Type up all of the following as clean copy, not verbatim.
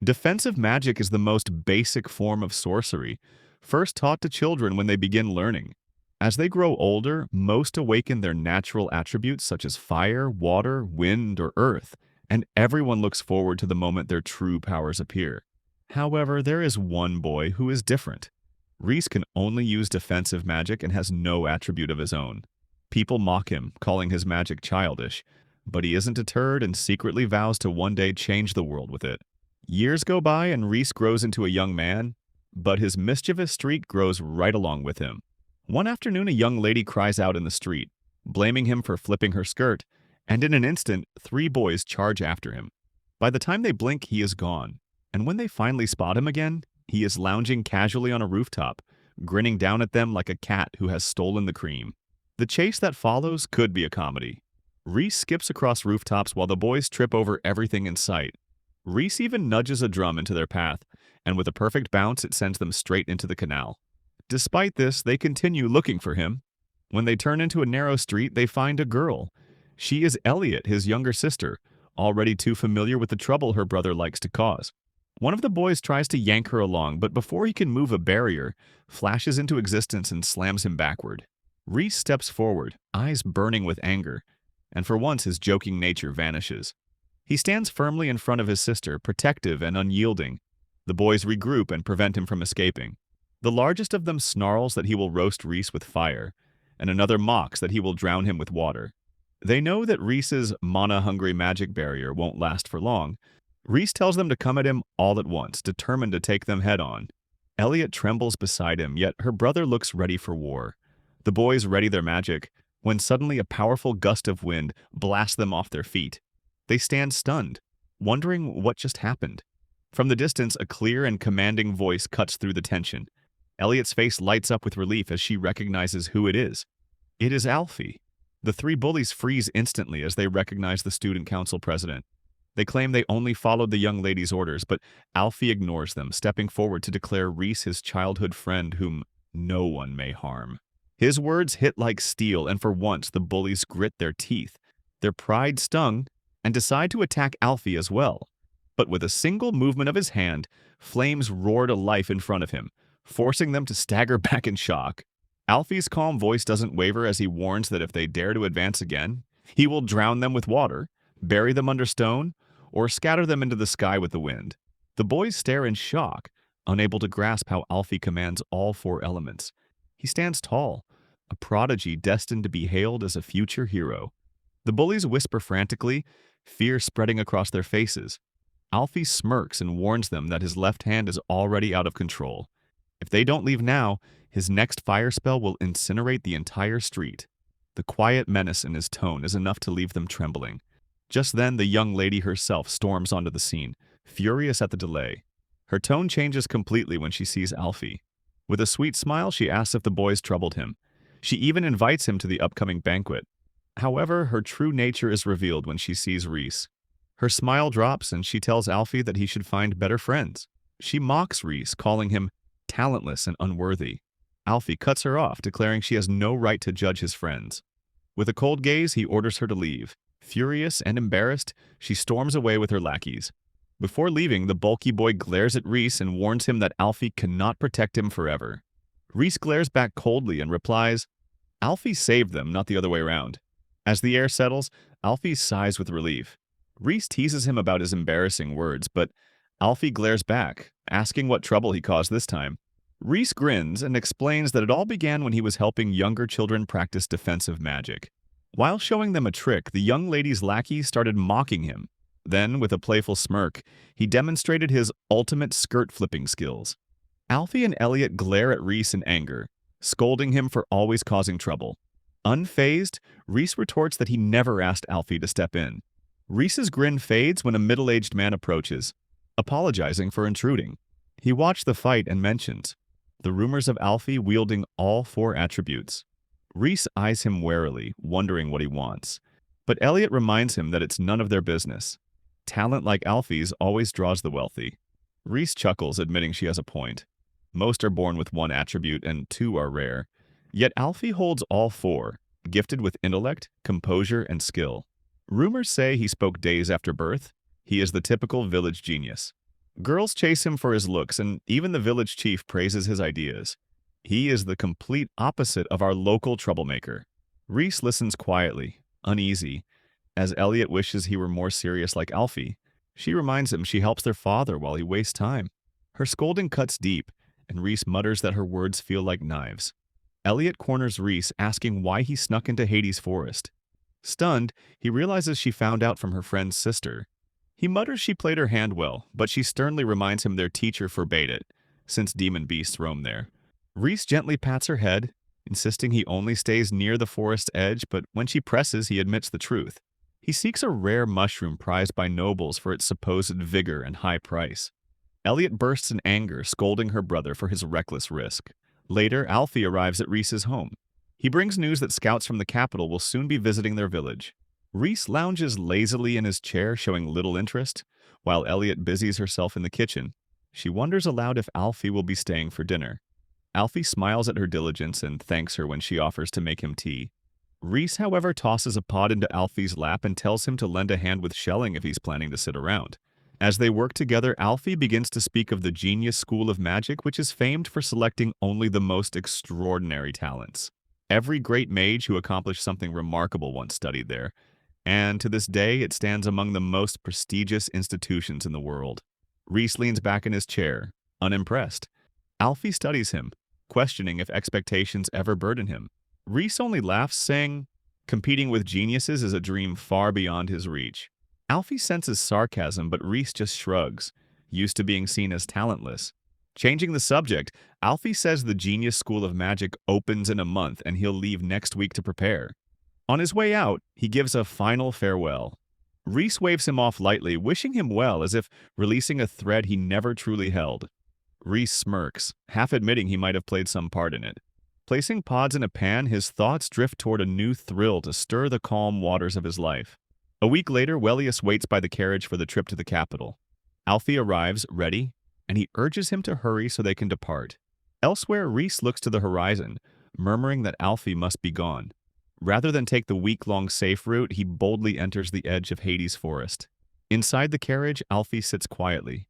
Defensive magic is the most basic form of sorcery, first taught to children when they begin learning. As they grow older, most awaken their natural attributes such as fire, water, wind, or earth, and everyone looks forward to the moment their true powers appear. However, there is one boy who is different. Reese can only use defensive magic and has no attribute of his own. People mock him, calling his magic childish, but he isn't deterred and secretly vows to one day change the world with it. Years go by and Reese grows into a young man, but his mischievous streak grows right along with him. One afternoon, a young lady cries out in the street, blaming him for flipping her skirt, and in an instant, 3 boys charge after him. By the time they blink, he is gone, and when they finally spot him again, he is lounging casually on a rooftop, grinning down at them like a cat who has stolen the cream. The chase that follows could be a comedy. Reese skips across rooftops while the boys trip over everything in sight. Reese even nudges a drum into their path, and with a perfect bounce, it sends them straight into the canal. Despite this, they continue looking for him. When they turn into a narrow street, they find a girl. She is Elliot, his younger sister, already too familiar with the trouble her brother likes to cause. One of the boys tries to yank her along, but before he can move, a barrier flashes into existence and slams him backward. Reese steps forward, eyes burning with anger, and for once his joking nature vanishes. He stands firmly in front of his sister, protective and unyielding. The boys regroup and prevent him from escaping. The largest of them snarls that he will roast Reese with fire, and another mocks that he will drown him with water. They know that Reese's mana-hungry magic barrier won't last for long. Reese tells them to come at him all at once, determined to take them head-on. Elliot trembles beside him, yet her brother looks ready for war. The boys ready their magic, when suddenly a powerful gust of wind blasts them off their feet. They stand stunned, wondering what just happened. From the distance, a clear and commanding voice cuts through the tension. Elliot's face lights up with relief as she recognizes who it is. It is Alfie. The 3 bullies freeze instantly as they recognize the student council president. They claim they only followed the young lady's orders, but Alfie ignores them, stepping forward to declare Reese his childhood friend whom no one may harm. His words hit like steel, and for once the bullies grit their teeth. Their pride stung, and decide to attack Alfie as well. But with a single movement of his hand, flames roar to life in front of him, forcing them to stagger back in shock. Alfie's calm voice doesn't waver as he warns that if they dare to advance again, he will drown them with water, bury them under stone, or scatter them into the sky with the wind. The boys stare in shock, unable to grasp how Alfie commands all 4 elements. He stands tall, a prodigy destined to be hailed as a future hero. The bullies whisper frantically, fear spreading across their faces. Alfie smirks and warns them that his left hand is already out of control. If they don't leave now, his next fire spell will incinerate the entire street. The quiet menace in his tone is enough to leave them trembling. Just then, the young lady herself storms onto the scene, furious at the delay. Her tone changes completely when she sees Alfie. With a sweet smile, she asks if the boys troubled him. She even invites him to the upcoming banquet. However, her true nature is revealed when she sees Reese. Her smile drops and she tells Alfie that he should find better friends. She mocks Reese, calling him talentless and unworthy. Alfie cuts her off, declaring she has no right to judge his friends. With a cold gaze, he orders her to leave. Furious and embarrassed, she storms away with her lackeys. Before leaving, the bulky boy glares at Reese and warns him that Alfie cannot protect him forever. Reese glares back coldly and replies, "Alfie saved them, not the other way around." As the air settles, Alfie sighs with relief. Reese teases him about his embarrassing words, but Alfie glares back, asking what trouble he caused this time. Reese grins and explains that it all began when he was helping younger children practice defensive magic. While showing them a trick, the young lady's lackey started mocking him. Then, with a playful smirk, he demonstrated his ultimate skirt-flipping skills. Alfie and Elliot glare at Reese in anger, scolding him for always causing trouble. Unfazed, Reese retorts that he never asked Alfie to step in. Reese's grin fades when a middle-aged man approaches, apologizing for intruding. He watched the fight and mentions the rumors of Alfie wielding all 4 attributes. Reese eyes him warily, wondering what he wants. But Elliot reminds him that it's none of their business. Talent like Alfie's always draws the wealthy. Reese chuckles, admitting she has a point. Most are born with 1 attribute and 2 are rare. Yet Alfie holds all 4, gifted with intellect, composure, and skill. Rumors say he spoke days after birth. He is the typical village genius. Girls chase him for his looks, and even the village chief praises his ideas. He is the complete opposite of our local troublemaker. Reese listens quietly, uneasy, as Elliot wishes he were more serious like Alfie. She reminds him she helps their father while he wastes time. Her scolding cuts deep, and Reese mutters that her words feel like knives. Elliot corners Reese, asking why he snuck into Hades' forest. Stunned, he realizes she found out from her friend's sister. He mutters she played her hand well, but she sternly reminds him their teacher forbade it, since demon beasts roam there. Reese gently pats her head, insisting he only stays near the forest's edge, but when she presses, he admits the truth. He seeks a rare mushroom prized by nobles for its supposed vigor and high price. Elliot bursts in anger, scolding her brother for his reckless risk. Later, Alfie arrives at Reese's home. He brings news that scouts from the capital will soon be visiting their village. Reese lounges lazily in his chair, showing little interest, while Elliot busies herself in the kitchen. She wonders aloud if Alfie will be staying for dinner. Alfie smiles at her diligence and thanks her when she offers to make him tea. Reese, however, tosses a pot into Alfie's lap and tells him to lend a hand with shelling if he's planning to sit around. As they work together, Alfie begins to speak of the genius school of magic, which is famed for selecting only the most extraordinary talents. Every great mage who accomplished something remarkable once studied there, and to this day it stands among the most prestigious institutions in the world. Reese leans back in his chair, unimpressed. Alfie studies him, questioning if expectations ever burden him. Reese only laughs, saying, "Competing with geniuses is a dream far beyond his reach." Alfie senses sarcasm, but Reese just shrugs, used to being seen as talentless. Changing the subject, Alfie says the Genius School of Magic opens in a month and he'll leave next week to prepare. On his way out, he gives a final farewell. Reese waves him off lightly, wishing him well as if releasing a thread he never truly held. Reese smirks, half admitting he might have played some part in it. Placing pods in a pan, his thoughts drift toward a new thrill to stir the calm waters of his life. A week later, Wellius waits by the carriage for the trip to the capital. Alfie arrives, ready, and he urges him to hurry so they can depart. Elsewhere, Reese looks to the horizon, murmuring that Alfie must be gone. Rather than take the week-long safe route, he boldly enters the edge of Hades' forest. Inside the carriage, Alfie sits quietly.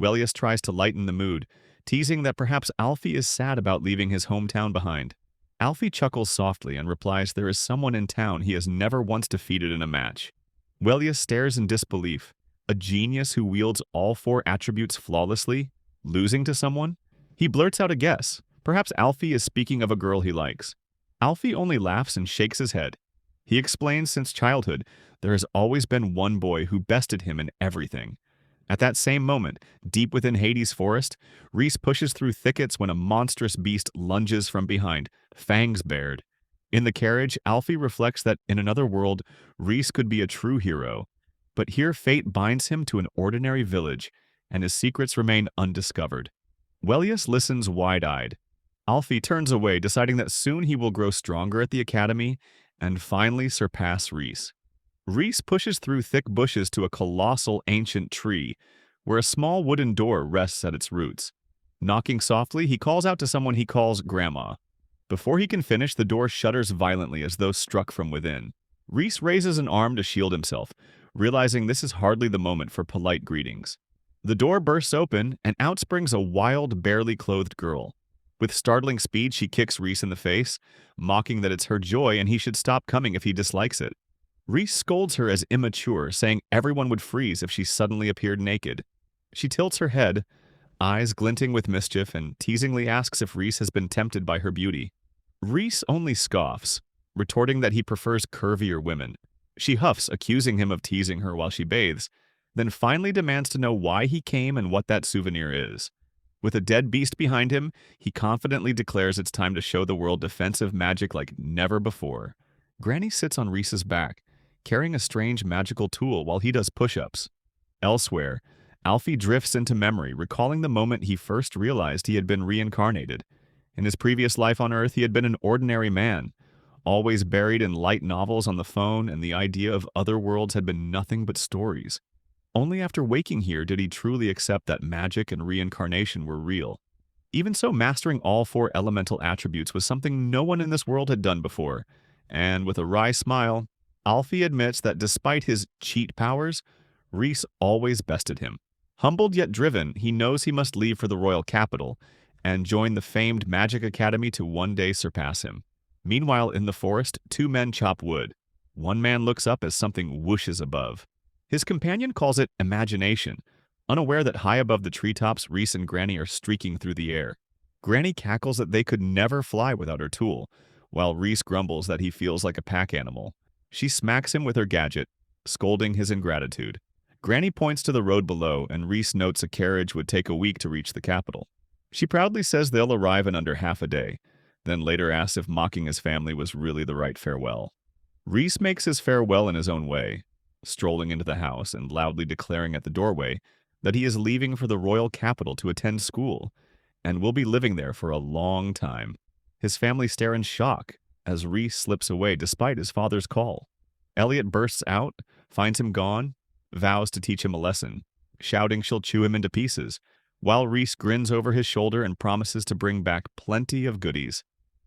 Wellius tries to lighten the mood, teasing that perhaps Alfie is sad about leaving his hometown behind. Alfie chuckles softly and replies there is someone in town he has never once defeated in a match. Wellius stares in disbelief. A genius who wields all 4 attributes flawlessly, losing to someone? He blurts out a guess. Perhaps Alfie is speaking of a girl he likes. Alfie only laughs and shakes his head. He explains since childhood, there has always been one boy who bested him in everything. At that same moment, deep within Hades' forest, Reese pushes through thickets when a monstrous beast lunges from behind, fangs bared. In the carriage, Alfie reflects that in another world, Reese could be a true hero. But here fate binds him to an ordinary village, and his secrets remain undiscovered. Wellius listens wide-eyed. Alfie turns away, deciding that soon he will grow stronger at the academy and finally surpass Reese. Reese pushes through thick bushes to a colossal ancient tree, where a small wooden door rests at its roots. Knocking softly, he calls out to someone he calls Grandma. Before he can finish, the door shudders violently as though struck from within. Reese raises an arm to shield himself, realizing this is hardly the moment for polite greetings. The door bursts open, and out springs a wild, barely clothed girl. With startling speed, she kicks Reese in the face, mocking that it's her joy and he should stop coming if he dislikes it. Reese scolds her as immature, saying everyone would freeze if she suddenly appeared naked. She tilts her head, eyes glinting with mischief, and teasingly asks if Reese has been tempted by her beauty. Reese only scoffs, retorting that he prefers curvier women. She huffs, accusing him of teasing her while she bathes, then finally demands to know why he came and what that souvenir is. With a dead beast behind him, he confidently declares it's time to show the world defensive magic like never before. Granny sits on Reese's back, carrying a strange magical tool while he does push-ups. Elsewhere, Alfie drifts into memory, recalling the moment he first realized he had been reincarnated. In his previous life on Earth, he had been an ordinary man, always buried in light novels on the phone, and the idea of other worlds had been nothing but stories. Only after waking here did he truly accept that magic and reincarnation were real. Even so, mastering all 4 elemental attributes was something no one in this world had done before, and with a wry smile, Alfie admits that despite his cheat powers, Reese always bested him. Humbled yet driven, he knows he must leave for the royal capital and join the famed magic academy to one day surpass him. Meanwhile, in the forest, two men chop wood. One man looks up as something whooshes above. His companion calls it imagination, unaware that high above the treetops, Reese and Granny are streaking through the air. Granny cackles that they could never fly without her tool, while Reese grumbles that he feels like a pack animal. She smacks him with her gadget, scolding his ingratitude. Granny points to the road below, and Reese notes a carriage would take a week to reach the capital. She proudly says they'll arrive in under half a day, then later asks if mocking his family was really the right farewell. Reese makes his farewell in his own way, strolling into the house and loudly declaring at the doorway that he is leaving for the royal capital to attend school and will be living there for a long time. His family stare in shock as Reese slips away despite his father's call. Elliot bursts out, finds him gone, vows to teach him a lesson, shouting she'll chew him into pieces, while Reese grins over his shoulder and promises to bring back plenty of goodies.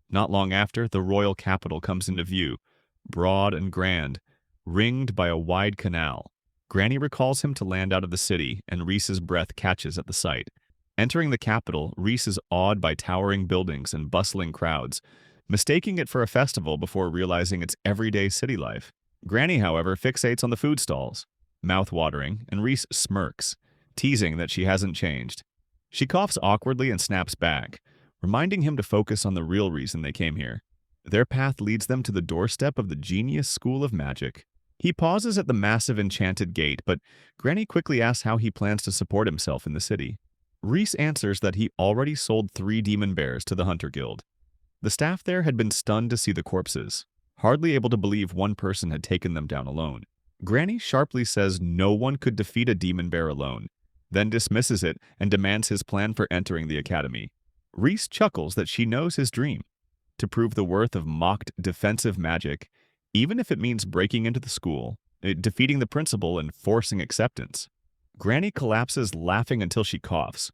Not long after, the royal capital comes into view, broad and grand, ringed by a wide canal. Granny recalls him to land out of the city, and Reese's breath catches at the sight. Entering the capital, Reese is awed by towering buildings and bustling crowds, mistaking it for a festival before realizing it's everyday city life. Granny, however, fixates on the food stalls, mouth-watering, and Reese smirks, teasing that she hasn't changed. She coughs awkwardly and snaps back, reminding him to focus on the real reason they came here. Their path leads them to the doorstep of the genius school of magic. He pauses at the massive enchanted gate, but Granny quickly asks how he plans to support himself in the city. Reese answers that he already sold 3 demon bears to the Hunter Guild. The staff there had been stunned to see the corpses, hardly able to believe one person had taken them down alone. Granny sharply says no one could defeat a demon bear alone, then dismisses it and demands his plan for entering the academy. Reese chuckles that she knows his dream, to prove the worth of mocked defensive magic, even if it means breaking into the school, defeating the principal, and forcing acceptance. Granny collapses laughing until she coughs.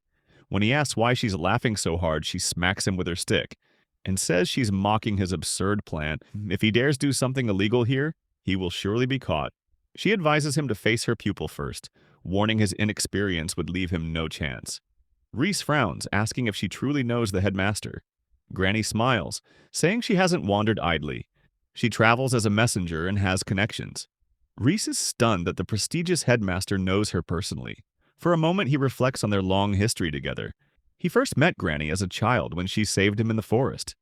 When he asks why she's laughing so hard, she smacks him with her stick and says she's mocking his absurd plan. If he dares do something illegal here, he will surely be caught. She advises him to face her pupil first, warning his inexperience would leave him no chance. Reese frowns, asking if she truly knows the headmaster. Granny smiles, saying she hasn't wandered idly. She travels as a messenger and has connections. Reese is stunned that the prestigious headmaster knows her personally. For a moment, he reflects on their long history together. He first met Granny as a child when she saved him in the forest.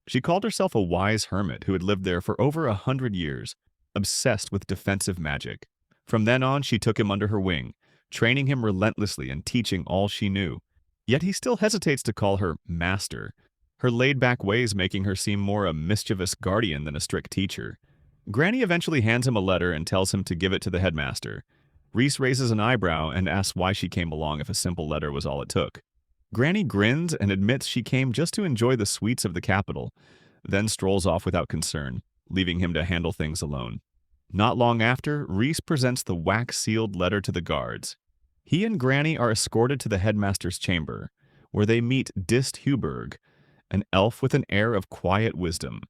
She called herself a wise hermit who had lived there for over 100 years, obsessed with defensive magic. From then on, she took him under her wing, training him relentlessly and teaching all she knew. Yet he still hesitates to call her master, her laid-back ways making her seem more a mischievous guardian than a strict teacher. Granny eventually hands him a letter and tells him to give it to the headmaster. Reese raises an eyebrow and asks why she came along if a simple letter was all it took. Granny grins and admits she came just to enjoy the sweets of the capital, then strolls off without concern, leaving him to handle things alone. Not long after, Reese presents the wax-sealed letter to the guards. He and Granny are escorted to the headmaster's chamber, where they meet Dist Huberg, an elf with an air of quiet wisdom.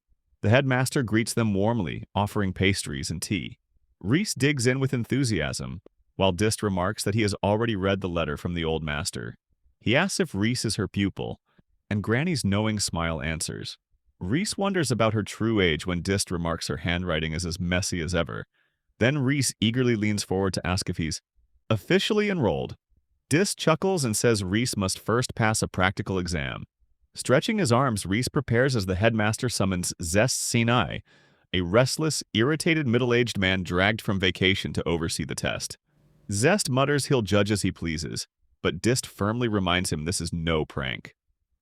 The headmaster greets them warmly, offering pastries and tea. Reese digs in with enthusiasm, while Dist remarks that he has already read the letter from the old master. He asks if Reese is her pupil, and Granny's knowing smile answers. Reese wonders about her true age when Dist remarks her handwriting is as messy as ever. Then Reese eagerly leans forward to ask if he's officially enrolled. Dist chuckles and says Reese must first pass a practical exam. Stretching his arms, Reese prepares as the headmaster summons Zest Sinai, a restless, irritated middle-aged man dragged from vacation to oversee the test. Zest mutters he'll judge as he pleases, but Dist firmly reminds him this is no prank.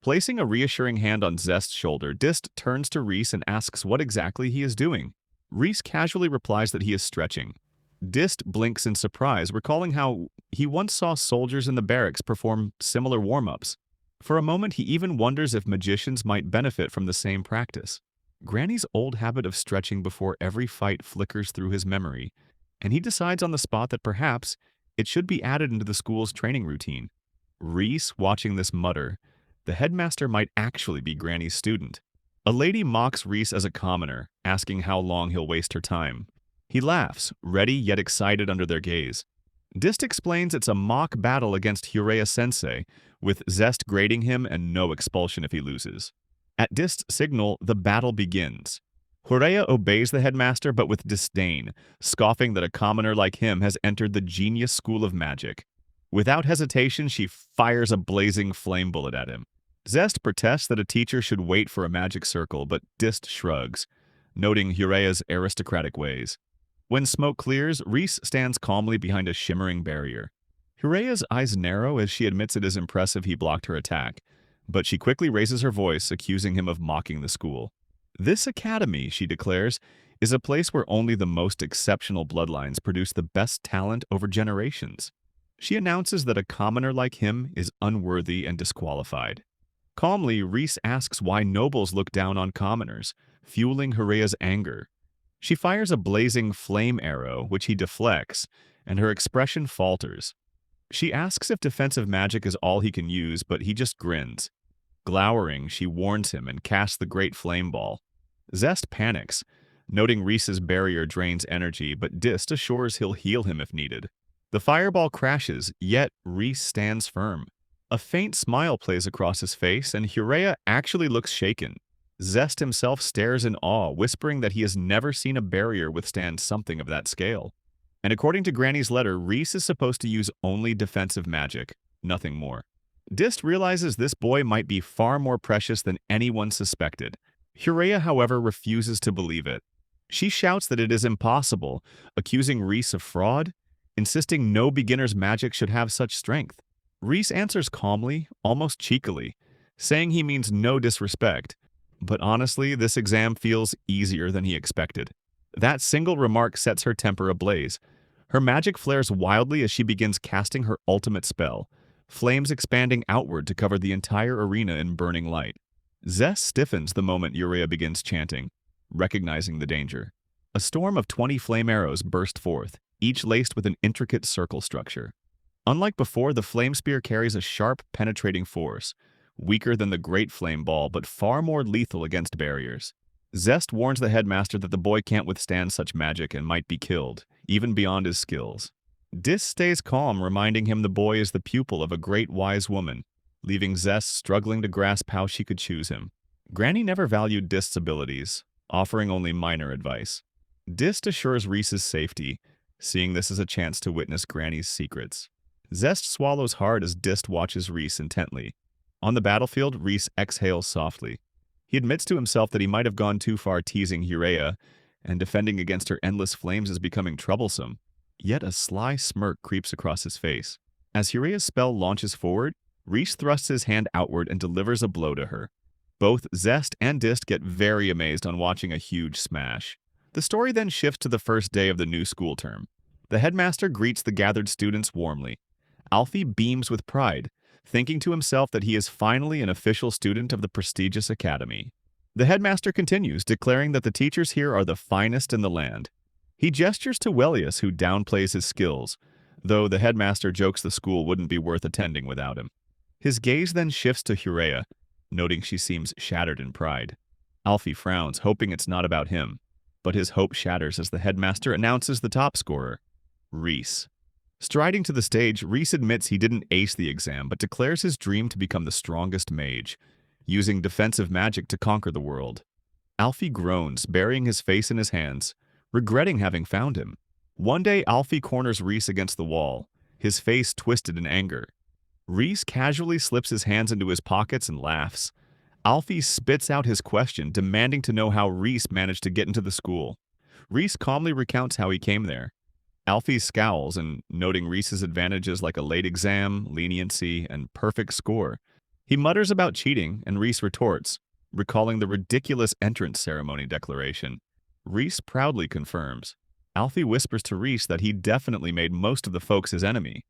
Placing a reassuring hand on Zest's shoulder, Dist turns to Reese and asks what exactly he is doing. Reese casually replies that he is stretching. Dist blinks in surprise, recalling how he once saw soldiers in the barracks perform similar warm-ups. For a moment, he even wonders if magicians might benefit from the same practice. Granny's old habit of stretching before every fight flickers through his memory, and he decides on the spot that perhaps it should be added into the school's training routine. Reese, watching this, mutter, the headmaster might actually be Granny's student. A lady mocks Reese as a commoner, asking how long he'll waste her time. He laughs, ready yet excited under their gaze. Dist explains it's a mock battle against Huraya-sensei, with Zest grading him and no expulsion if he loses. At Dist's signal, the battle begins. Huraya obeys the headmaster but with disdain, scoffing that a commoner like him has entered the genius school of magic. Without hesitation, she fires a blazing flame bullet at him. Zest protests that a teacher should wait for a magic circle, but Dist shrugs, noting Huraya's aristocratic ways. When smoke clears, Reese stands calmly behind a shimmering barrier. Huraya's eyes narrow as she admits it is impressive he blocked her attack, but she quickly raises her voice, accusing him of mocking the school. This academy, she declares, is a place where only the most exceptional bloodlines produce the best talent over generations. She announces that a commoner like him is unworthy and disqualified. Calmly, Reese asks why nobles look down on commoners, fueling Huraya's anger. She fires a blazing flame arrow, which he deflects, and her expression falters. She asks if defensive magic is all he can use, but he just grins. Glowering, she warns him and casts the great flame ball. Zest panics, noting Reese's barrier drains energy, but Dist assures he'll heal him if needed. The fireball crashes, yet Reese stands firm. A faint smile plays across his face, and Huraya actually looks shaken. Zest himself stares in awe, whispering that he has never seen a barrier withstand something of that scale. And according to Granny's letter, Reese is supposed to use only defensive magic, nothing more. Dist realizes this boy might be far more precious than anyone suspected. Huraya, however, refuses to believe it. She shouts that it is impossible, accusing Reese of fraud, insisting no beginner's magic should have such strength. Reese answers calmly, almost cheekily, saying he means no disrespect. But honestly, this exam feels easier than he expected. That single remark sets her temper ablaze. Her magic flares wildly as she begins casting her ultimate spell, flames expanding outward to cover the entire arena in burning light. Zest stiffens the moment Huraya begins chanting, recognizing the danger. A storm of 20 flame arrows burst forth, each laced with an intricate circle structure. Unlike before, the flame spear carries a sharp, penetrating force, weaker than the great flame ball but far more lethal against barriers. Zest warns the headmaster that the boy can't withstand such magic and might be killed, even beyond his skills. Dist stays calm, reminding him the boy is the pupil of a great wise woman, leaving Zest struggling to grasp how she could choose him. Granny never valued Dist's abilities, offering only minor advice. Dist assures Reese's safety, seeing this as a chance to witness Granny's secrets. Zest swallows hard as Dist watches Reese intently. On the battlefield, Reese exhales softly. He admits to himself that he might have gone too far teasing Huraya, and defending against her endless flames is becoming troublesome. Yet a sly smirk creeps across his face. As Huraya's spell launches forward, Reese thrusts his hand outward and delivers a blow to her. Both Zest and Dist get very amazed on watching a huge smash. The story then shifts to the first day of the new school term. The headmaster greets the gathered students warmly. Alfie beams with pride, thinking to himself that he is finally an official student of the prestigious academy. The headmaster continues, declaring that the teachers here are the finest in the land. He gestures to Wellius, who downplays his skills, though the headmaster jokes the school wouldn't be worth attending without him. His gaze then shifts to Huraya, noting she seems shattered in pride. Alfie frowns, hoping it's not about him, but his hope shatters as the headmaster announces the top scorer, Reese. Striding to the stage, Reese admits he didn't ace the exam, but declares his dream to become the strongest mage, using defensive magic to conquer the world. Alfie groans, burying his face in his hands, regretting having found him. One day, Alfie corners Reese against the wall, his face twisted in anger. Reese casually slips his hands into his pockets and laughs. Alfie spits out his question, demanding to know how Reese managed to get into the school. Reese calmly recounts how he came there. Alfie scowls and, noting Reese's advantages like a late exam, leniency, and perfect score. He mutters about cheating, and Reese retorts, recalling the ridiculous entrance ceremony declaration. Reese proudly confirms. Alfie whispers to Reese that he definitely made most of the folks his enemy.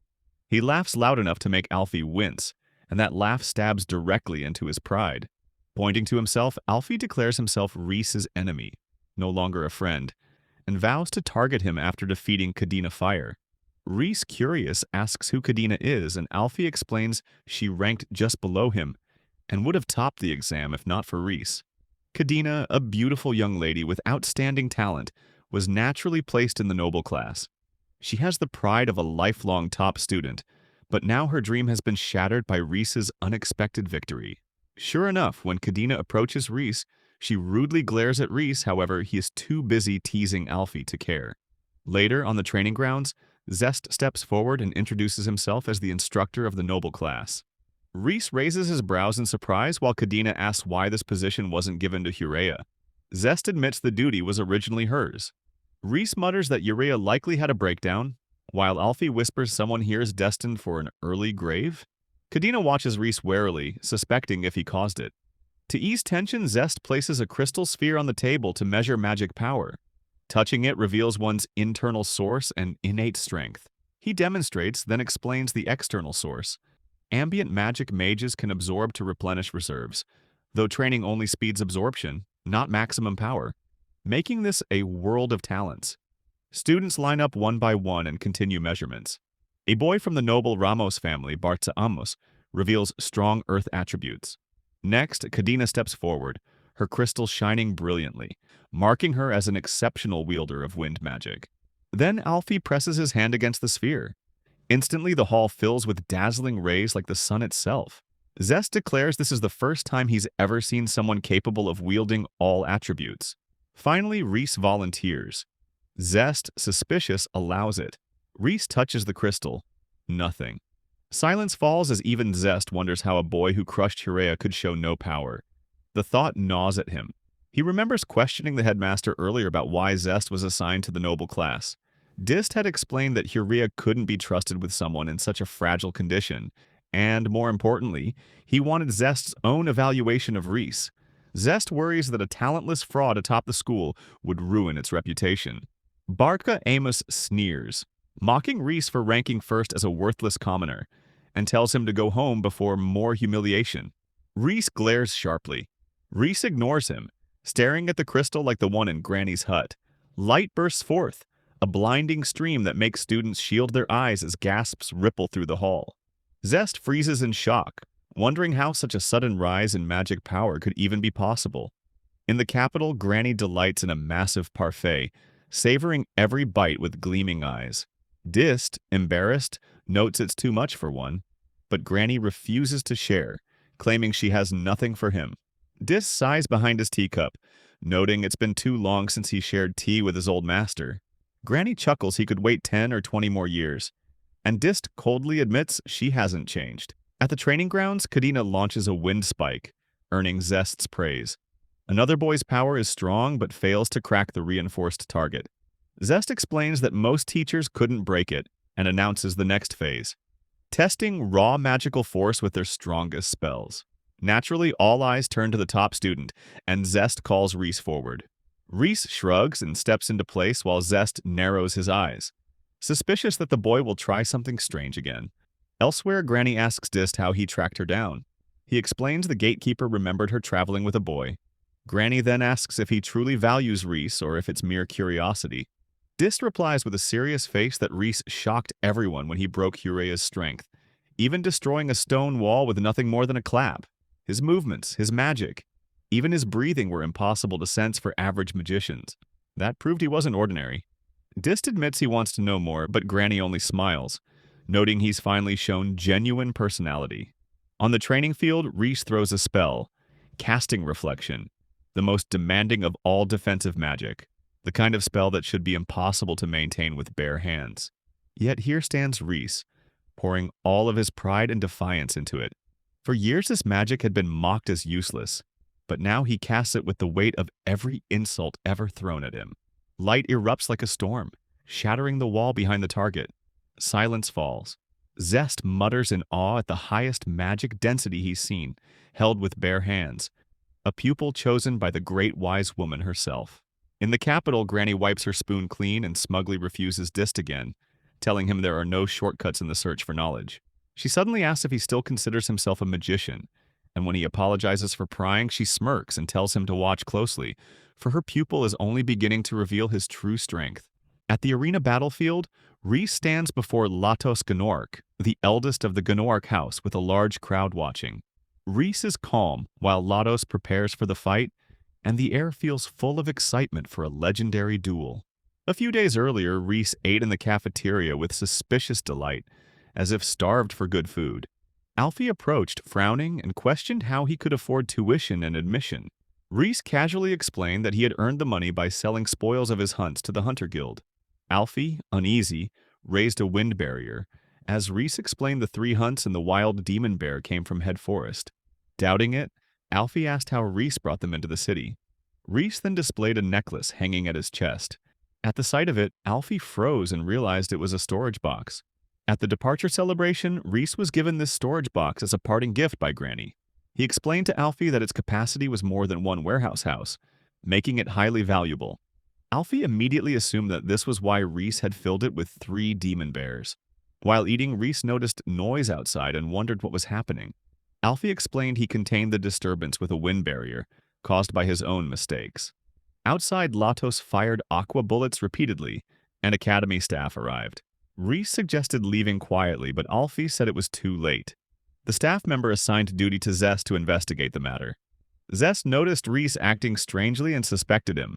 He laughs loud enough to make Alfie wince, and that laugh stabs directly into his pride. Pointing to himself, Alfie declares himself Reese's enemy, no longer a friend, and vows to target him after defeating Kadena Fire. Reese, curious, asks who Kadena is, and Alfie explains she ranked just below him and would have topped the exam if not for Reese. Kadena, a beautiful young lady with outstanding talent, was naturally placed in the noble class. She has the pride of a lifelong top student, but now her dream has been shattered by Reese's unexpected victory. Sure enough, when Kadena approaches Reese, she rudely glares at Reese. However, he is too busy teasing Alfie to care. Later, on the training grounds, Zest steps forward and introduces himself as the instructor of the noble class. Reese raises his brows in surprise while Kadena asks why this position wasn't given to Hura. Zest admits the duty was originally hers. Reese mutters that Hura likely had a breakdown, while Alfie whispers someone here is destined for an early grave. Kadena watches Reese warily, suspecting if he caused it. To ease tension, Zest places a crystal sphere on the table to measure magic power. Touching it reveals one's internal source and innate strength. He demonstrates, then explains the external source. Ambient magic mages can absorb to replenish reserves, though training only speeds absorption, not maximum power, making this a world of talents. Students line up one by one and continue measurements. A boy from the noble Ramos family, Barca, reveals strong earth attributes. Next, Kadena steps forward, her crystal shining brilliantly, marking her as an exceptional wielder of wind magic. Then Alfie presses his hand against the sphere. Instantly, the hall fills with dazzling rays like the sun itself. Zest declares this is the first time he's ever seen someone capable of wielding all attributes. Finally, Reese volunteers. Zest, suspicious, allows it. Reese touches the crystal. Nothing. Silence falls as even Zest wonders how a boy who crushed Hura could show no power. The thought gnaws at him. He remembers questioning the headmaster earlier about why Zest was assigned to the noble class. Dist had explained that Hura couldn't be trusted with someone in such a fragile condition, and, more importantly, he wanted Zest's own evaluation of Reese. Zest worries that a talentless fraud atop the school would ruin its reputation. Barca sneers, mocking Reese for ranking first as a worthless commoner, and tells him to go home before more humiliation. Reese glares sharply. Reese ignores him, staring at the crystal like the one in Granny's hut. Light bursts forth, a blinding stream that makes students shield their eyes as gasps ripple through the hall. Zest freezes in shock, wondering how such a sudden rise in magic power could even be possible. In the capital, Granny delights in a massive parfait, savoring every bite with gleaming eyes. Dist, embarrassed, notes it's too much for one, but Granny refuses to share, claiming she has nothing for him. Dist sighs behind his teacup, noting it's been too long since he shared tea with his old master. Granny chuckles he could wait 10 or 20 more years, and Dist coldly admits she hasn't changed. At the training grounds, Kadena launches a wind spike, earning Zest's praise. Another boy's power is strong but fails to crack the reinforced target. Zest explains that most teachers couldn't break it and announces the next phase, testing raw magical force with their strongest spells. Naturally, all eyes turn to the top student, and Zest calls Reese forward. Reese shrugs and steps into place while Zest narrows his eyes, suspicious that the boy will try something strange again. Elsewhere, Granny asks Dist how he tracked her down. He explains the gatekeeper remembered her traveling with a boy. Granny then asks if he truly values Reese or if it's mere curiosity. Dist replies with a serious face that Reese shocked everyone when he broke Hura's strength, even destroying a stone wall with nothing more than a clap. His movements, his magic, even his breathing were impossible to sense for average magicians. That proved he wasn't ordinary. Dist admits he wants to know more, but Granny only smiles, noting he's finally shown genuine personality. On the training field, Reese throws a spell, Casting Reflection, the most demanding of all defensive magic, the kind of spell that should be impossible to maintain with bare hands. Yet here stands Reese, pouring all of his pride and defiance into it. For years this magic had been mocked as useless, but now he casts it with the weight of every insult ever thrown at him. Light erupts like a storm, shattering the wall behind the target. Silence falls. Zest mutters in awe at the highest magic density he's seen, held with bare hands, a pupil chosen by the great wise woman herself. In the capital, Granny wipes her spoon clean and smugly refuses Dist again, telling him there are no shortcuts in the search for knowledge. She suddenly asks if he still considers himself a magician, and when he apologizes for prying, she smirks and tells him to watch closely, for her pupil is only beginning to reveal his true strength. At the arena battlefield, Reese stands before Latos Gnorc, the eldest of the Gnorc house, with a large crowd watching. Reese is calm while Latos prepares for the fight, and the air feels full of excitement for a legendary duel. A few days earlier, Reese ate in the cafeteria with suspicious delight, as if starved for good food. Alfie approached, frowning, and questioned how he could afford tuition and admission. Reese casually explained that he had earned the money by selling spoils of his hunts to the Hunter Guild. Alfie, uneasy, raised a wind barrier, as Reese explained the 3 hunts and the wild demon bear came from Head Forest. Doubting it, Alfie asked how Reese brought them into the city. Reese then displayed a necklace hanging at his chest. At the sight of it, Alfie froze and realized it was a storage box. At the departure celebration, Reese was given this storage box as a parting gift by Granny. He explained to Alfie that its capacity was more than one warehouse house, making it highly valuable. Alfie immediately assumed that this was why Reese had filled it with 3 demon bears. While eating, Reese noticed noise outside and wondered what was happening. Alfie explained he contained the disturbance with a wind barrier, caused by his own mistakes. Outside, Latos fired aqua bullets repeatedly, and Academy staff arrived. Reese suggested leaving quietly, but Alfie said it was too late. The staff member assigned duty to Zest to investigate the matter. Zest noticed Reese acting strangely and suspected him.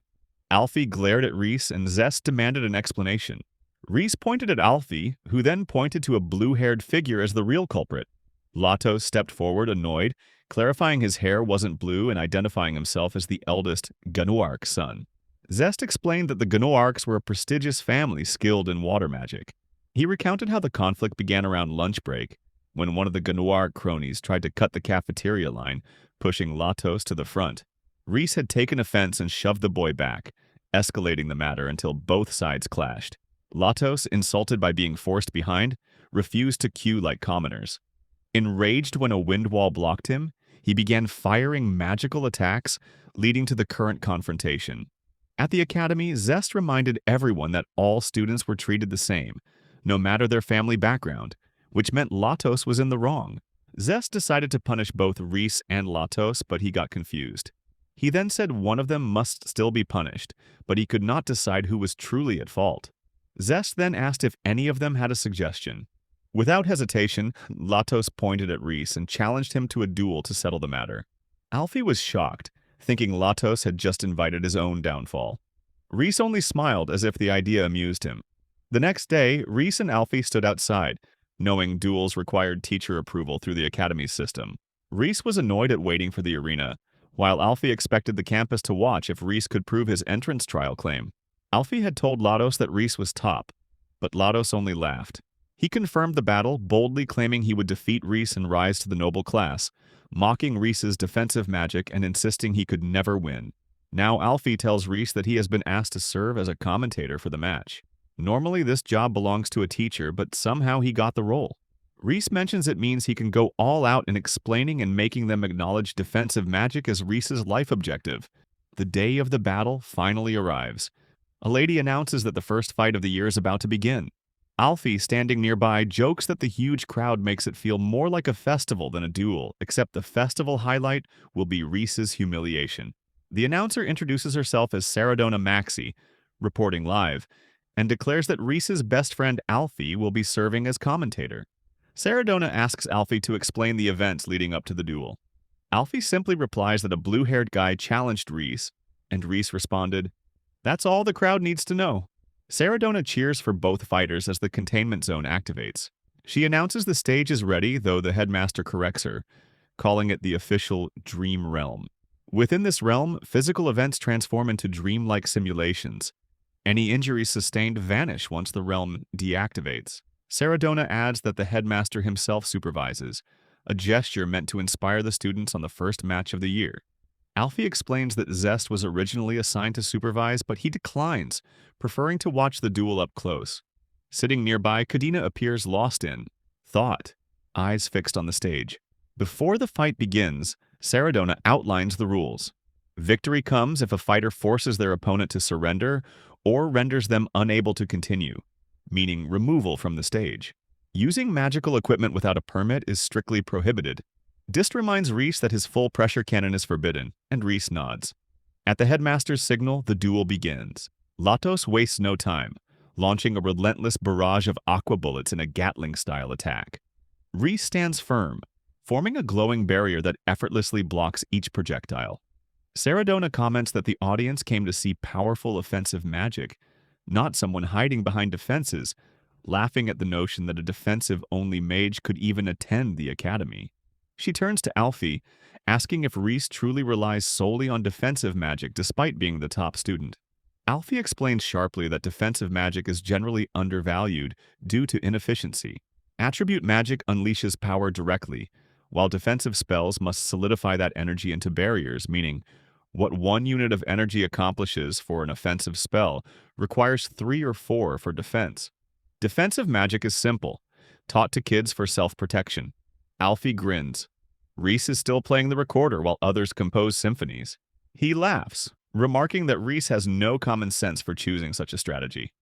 Alfie glared at Reese, and Zest demanded an explanation. Reese pointed at Alfie, who then pointed to a blue-haired figure as the real culprit. Latos stepped forward, annoyed, clarifying his hair wasn't blue and identifying himself as the eldest Ganoarch son. Zest explained that the Ganoarchs were a prestigious family skilled in water magic. He recounted how the conflict began around lunch break, when one of the Ganoarch cronies tried to cut the cafeteria line, pushing Latos to the front. Reese had taken offense and shoved the boy back, escalating the matter until both sides clashed. Latos, insulted by being forced behind, refused to queue like commoners. Enraged when a wind wall blocked him, he began firing magical attacks, leading to the current confrontation. At the academy, Zest reminded everyone that all students were treated the same, no matter their family background, which meant Latos was in the wrong. Zest decided to punish both Reese and Latos, but he got confused. He then said one of them must still be punished, but he could not decide who was truly at fault. Zest then asked if any of them had a suggestion. Without hesitation, Latos pointed at Reese and challenged him to a duel to settle the matter. Alfie was shocked, thinking Latos had just invited his own downfall. Reese only smiled as if the idea amused him. The next day, Reese and Alfie stood outside, knowing duels required teacher approval through the academy's system. Reese was annoyed at waiting for the arena, while Alfie expected the campus to watch if Reese could prove his entrance trial claim. Alfie had told Latos that Reese was top, but Latos only laughed. He confirmed the battle, boldly claiming he would defeat Reese and rise to the noble class, mocking Reese's defensive magic and insisting he could never win. Now Alfie tells Reese that he has been asked to serve as a commentator for the match. Normally this job belongs to a teacher, but somehow he got the role. Reese mentions it means he can go all out in explaining and making them acknowledge defensive magic as Reese's life objective. The day of the battle finally arrives. A lady announces that the first fight of the year is about to begin. Alfie, standing nearby, jokes that the huge crowd makes it feel more like a festival than a duel, except the festival highlight will be Reese's humiliation. The announcer introduces herself as Saradona Maxi, reporting live, and declares that Reese's best friend Alfie will be serving as commentator. Saradona asks Alfie to explain the events leading up to the duel. Alfie simply replies that a blue-haired guy challenged Reese, and Reese responded, "That's all the crowd needs to know." Saradona cheers for both fighters as the containment zone activates. She announces the stage is ready, though the headmaster corrects her, calling it the official Dream Realm. Within this realm, physical events transform into dreamlike simulations. Any injuries sustained vanish once the realm deactivates. Saradona adds that the headmaster himself supervises, a gesture meant to inspire the students on the first match of the year. Alfie explains that Zest was originally assigned to supervise, but he declines, preferring to watch the duel up close. Sitting nearby, Kadena appears lost in thought, eyes fixed on the stage. Before the fight begins, Saradona outlines the rules. Victory comes if a fighter forces their opponent to surrender or renders them unable to continue, meaning removal from the stage. Using magical equipment without a permit is strictly prohibited. Dist reminds Reese that his full pressure cannon is forbidden, and Reese nods. At the headmaster's signal, the duel begins. Latos wastes no time, launching a relentless barrage of aqua bullets in a Gatling-style attack. Reese stands firm, forming a glowing barrier that effortlessly blocks each projectile. Saradona comments that the audience came to see powerful offensive magic, not someone hiding behind defenses, laughing at the notion that a defensive-only mage could even attend the academy. She turns to Alfie, asking if Reese truly relies solely on defensive magic despite being the top student. Alfie explains sharply that defensive magic is generally undervalued due to inefficiency. Attribute magic unleashes power directly, while defensive spells must solidify that energy into barriers, meaning what one unit of energy accomplishes for an offensive spell requires 3 or 4 for defense. Defensive magic is simple, taught to kids for self-protection. Alfie grins. Reese is still playing the recorder while others compose symphonies. He laughs, remarking that Reese has no common sense for choosing such a strategy.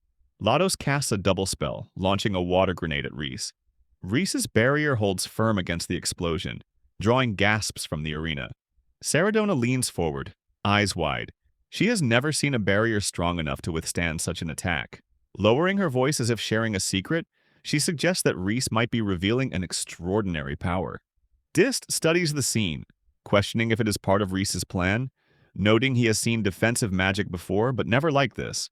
Latos casts a double spell, launching a water grenade at Reese. Reese's barrier holds firm against the explosion, drawing gasps from the arena. Saradona leans forward, eyes wide. She has never seen a barrier strong enough to withstand such an attack. Lowering her voice as if sharing a secret, she suggests that Reese might be revealing an extraordinary power. Dist studies the scene, questioning if it is part of Reese's plan, noting he has seen defensive magic before but never like this.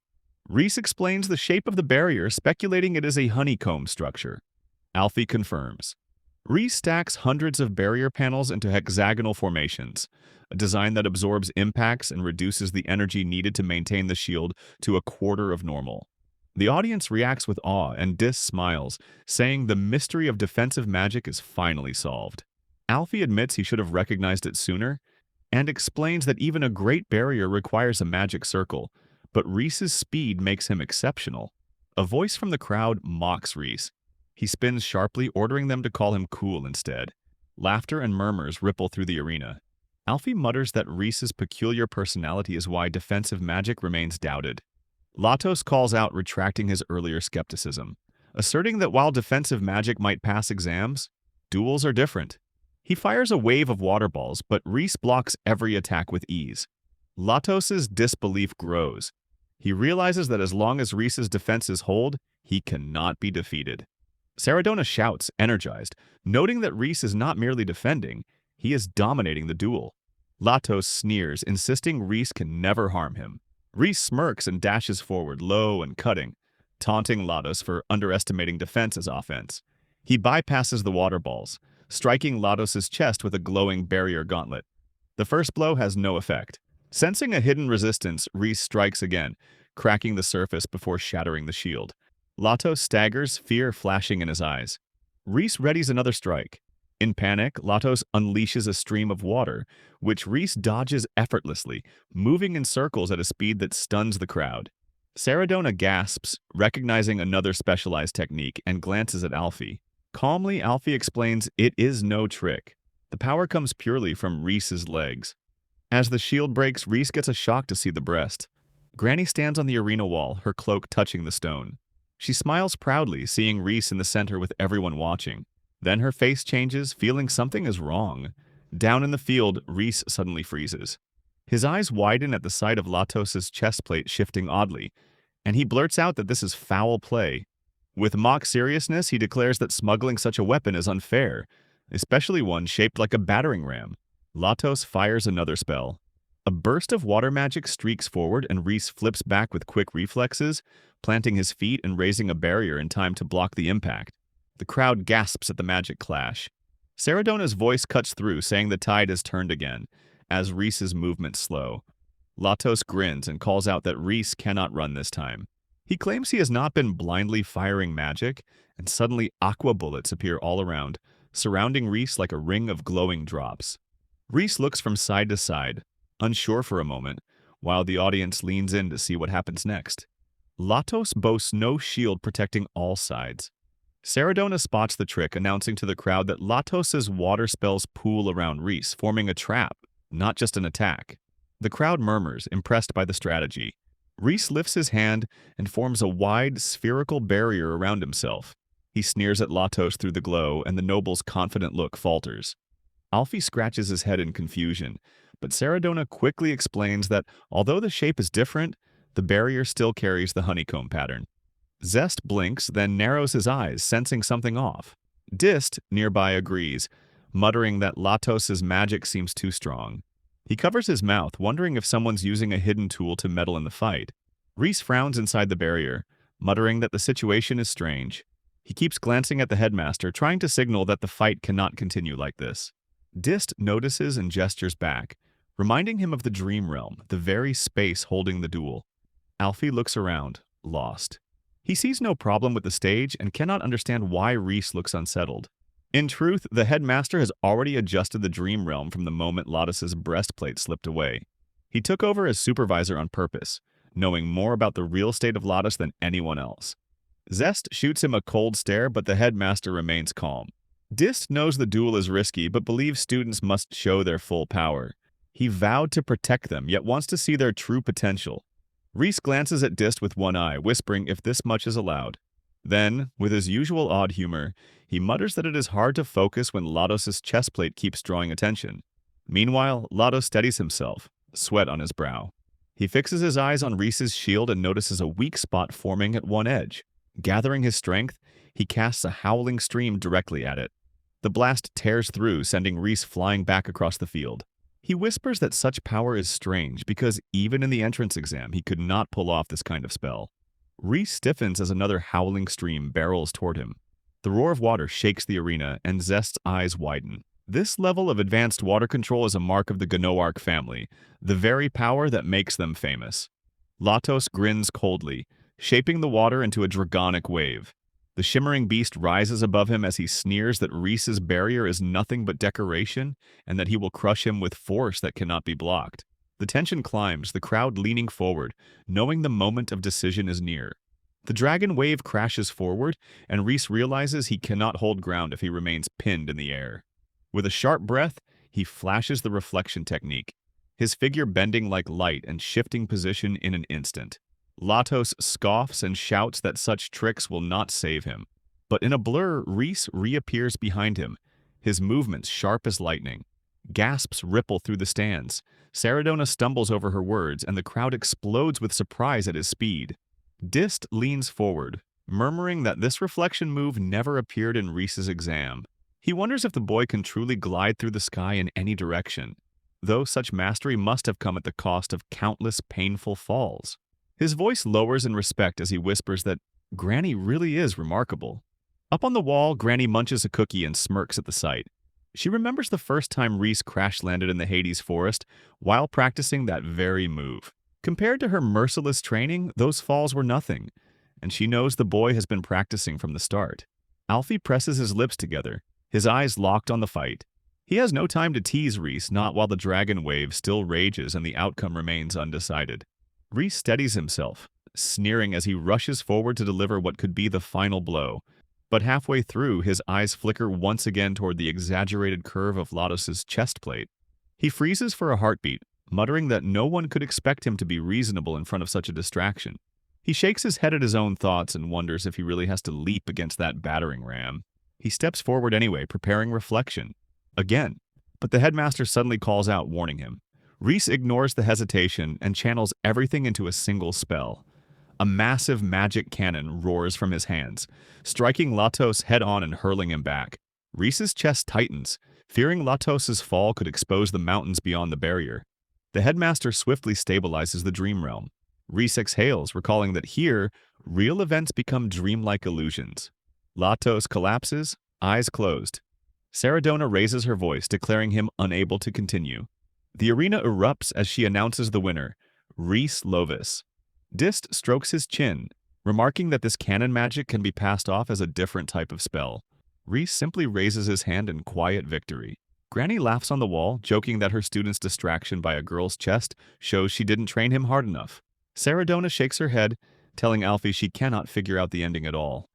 Reese explains the shape of the barrier, speculating it is a honeycomb structure. Alfie confirms. Reese stacks hundreds of barrier panels into hexagonal formations, a design that absorbs impacts and reduces the energy needed to maintain the shield to a quarter of normal. The audience reacts with awe, and Dis smiles, saying the mystery of defensive magic is finally solved. Alfie admits he should have recognized it sooner, and explains that even a great barrier requires a magic circle, but Reese's speed makes him exceptional. A voice from the crowd mocks Reese. He spins sharply, ordering them to call him cool instead. Laughter and murmurs ripple through the arena. Alfie mutters that Reese's peculiar personality is why defensive magic remains doubted. Latos calls out, retracting his earlier skepticism, asserting that while defensive magic might pass exams, duels are different. He fires a wave of water balls, but Reese blocks every attack with ease. Latos's disbelief grows. He realizes that as long as Reese's defenses hold, he cannot be defeated. Saradona shouts, energized, noting that Reese is not merely defending, he is dominating the duel. Latos sneers, insisting Reese can never harm him. Reese smirks and dashes forward, low and cutting, taunting Latos for underestimating defense as offense. He bypasses the water balls, striking Latos's chest with a glowing barrier gauntlet. The first blow has no effect. Sensing a hidden resistance, Reese strikes again, cracking the surface before shattering the shield. Latos staggers, fear flashing in his eyes. Reese readies another strike. In panic, Latos unleashes a stream of water, which Reese dodges effortlessly, moving in circles at a speed that stuns the crowd. Saradona gasps, recognizing another specialized technique, and glances at Alfie. Calmly, Alfie explains it is no trick. The power comes purely from Reese's legs. As the shield breaks, Reese gets a shock to see the breast. Granny stands on the arena wall, her cloak touching the stone. She smiles proudly, seeing Reese in the center with everyone watching. Then her face changes, feeling something is wrong. Down in the field, Reese suddenly freezes. His eyes widen at the sight of Latos's chest plate shifting oddly, and he blurts out that this is foul play. With mock seriousness, he declares that smuggling such a weapon is unfair, especially one shaped like a battering ram. Latos fires another spell. A burst of water magic streaks forward, and Reese flips back with quick reflexes, planting his feet and raising a barrier in time to block the impact. The crowd gasps at the magic clash. Saradona's voice cuts through, saying the tide has turned again, as Reese's movements slow. Latos grins and calls out that Reese cannot run this time. He claims he has not been blindly firing magic, and suddenly aqua bullets appear all around, surrounding Reese like a ring of glowing drops. Reese looks from side to side, unsure for a moment, while the audience leans in to see what happens next. Latos boasts no shield protecting all sides. Saradona spots the trick, announcing to the crowd that Latos's water spells pool around Reese, forming a trap, not just an attack. The crowd murmurs, impressed by the strategy. Reese lifts his hand and forms a wide, spherical barrier around himself. He sneers at Latos through the glow, and the noble's confident look falters. Alfie scratches his head in confusion, but Saradona quickly explains that although the shape is different, the barrier still carries the honeycomb pattern. Zest blinks, then narrows his eyes, sensing something off. Dist, nearby, agrees, muttering that Latos's magic seems too strong. He covers his mouth, wondering if someone's using a hidden tool to meddle in the fight. Reese frowns inside the barrier, muttering that the situation is strange. He keeps glancing at the headmaster, trying to signal that the fight cannot continue like this. Dist notices and gestures back, reminding him of the dream realm, the very space holding the duel. Alfie looks around, lost. He sees no problem with the stage and cannot understand why Reese looks unsettled. In truth, the headmaster has already adjusted the dream realm from the moment Latos' breastplate slipped away. He took over as supervisor on purpose, knowing more about the real state of Latos than anyone else. Zest shoots him a cold stare, but the headmaster remains calm. Dist knows the duel is risky, but believes students must show their full power. He vowed to protect them, yet wants to see their true potential. Reese glances at Dist with one eye, whispering if this much is allowed. Then, with his usual odd humor, he mutters that it is hard to focus when Latos' chestplate keeps drawing attention. Meanwhile, Latos steadies himself, sweat on his brow. He fixes his eyes on Reese's shield and notices a weak spot forming at one edge. Gathering his strength, he casts a howling stream directly at it. The blast tears through, sending Reese flying back across the field. He whispers that such power is strange because even in the entrance exam he could not pull off this kind of spell. Reese stiffens as another howling stream barrels toward him. The roar of water shakes the arena, and Zest's eyes widen. This level of advanced water control is a mark of the Gnoarch family, the very power that makes them famous. Latos grins coldly, shaping the water into a dragonic wave. The shimmering beast rises above him as he sneers that Reese's barrier is nothing but decoration and that he will crush him with force that cannot be blocked. The tension climbs, the crowd leaning forward, knowing the moment of decision is near. The dragon wave crashes forward, and Reese realizes he cannot hold ground if he remains pinned in the air. With a sharp breath, he flashes the reflection technique, his figure bending like light and shifting position in an instant. Latos scoffs and shouts that such tricks will not save him. But in a blur, Reese reappears behind him, his movements sharp as lightning. Gasps ripple through the stands. Saradona stumbles over her words, and the crowd explodes with surprise at his speed. Dist leans forward, murmuring that this reflection move never appeared in Reese's exam. He wonders if the boy can truly glide through the sky in any direction, though such mastery must have come at the cost of countless painful falls. His voice lowers in respect as he whispers that Granny really is remarkable. Up on the wall, Granny munches a cookie and smirks at the sight. She remembers the first time Reese crash-landed in the Hades forest while practicing that very move. Compared to her merciless training, those falls were nothing, and she knows the boy has been practicing from the start. Alfie presses his lips together, his eyes locked on the fight. He has no time to tease Reese, not while the dragon wave still rages and the outcome remains undecided. Reese steadies himself, sneering as he rushes forward to deliver what could be the final blow. But halfway through, his eyes flicker once again toward the exaggerated curve of Latos' chest plate. He freezes for a heartbeat, muttering that no one could expect him to be reasonable in front of such a distraction. He shakes his head at his own thoughts and wonders if he really has to leap against that battering ram. He steps forward anyway, preparing reflection. Again, but the headmaster suddenly calls out, warning him. Reese ignores the hesitation and channels everything into a single spell. A massive magic cannon roars from his hands, striking Latos head-on and hurling him back. Reese's chest tightens, fearing Latos' fall could expose the mountains beyond the barrier. The headmaster swiftly stabilizes the dream realm. Reese exhales, recalling that here, real events become dreamlike illusions. Latos collapses, eyes closed. Saradona raises her voice, declaring him unable to continue. The arena erupts as she announces the winner, Reese Lovis. Dist strokes his chin, remarking that this cannon magic can be passed off as a different type of spell. Reese simply raises his hand in quiet victory. Granny laughs on the wall, joking that her student's distraction by a girl's chest shows she didn't train him hard enough. Saradona shakes her head, telling Alfie she cannot figure out the ending at all.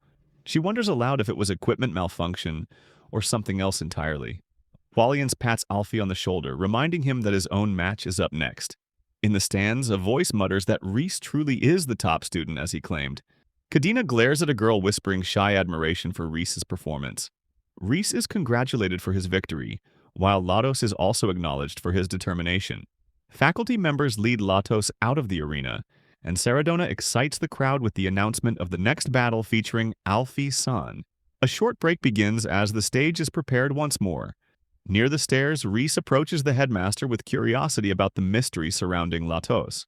She wonders aloud if it was equipment malfunction or something else entirely. Qualians pats Alfie on the shoulder, reminding him that his own match is up next. In the stands, a voice mutters that Reese truly is the top student, as he claimed. Kadena glares at a girl whispering shy admiration for Reese's performance. Reese is congratulated for his victory, while Latos is also acknowledged for his determination. Faculty members lead Latos out of the arena, and Saradona excites the crowd with the announcement of the next battle featuring Alfie-san. A short break begins as the stage is prepared once more. Near the stairs, Reese approaches the headmaster with curiosity about the mystery surrounding Latos.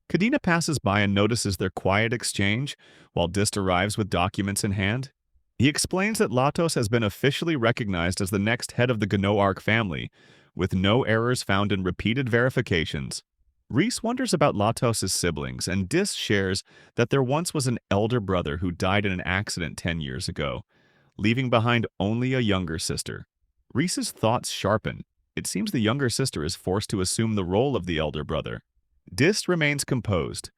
Kadena passes by and notices their quiet exchange, while Dist arrives with documents in hand. He explains that Latos has been officially recognized as the next head of the Gnoarch family, with no errors found in repeated verifications. Reese wonders about Latos' siblings, and Dist shares that there once was an elder brother who died in an accident 10 years ago, leaving behind only a younger sister. Reese's thoughts sharpen. It seems the younger sister is forced to assume the role of the elder brother. Dist remains composed,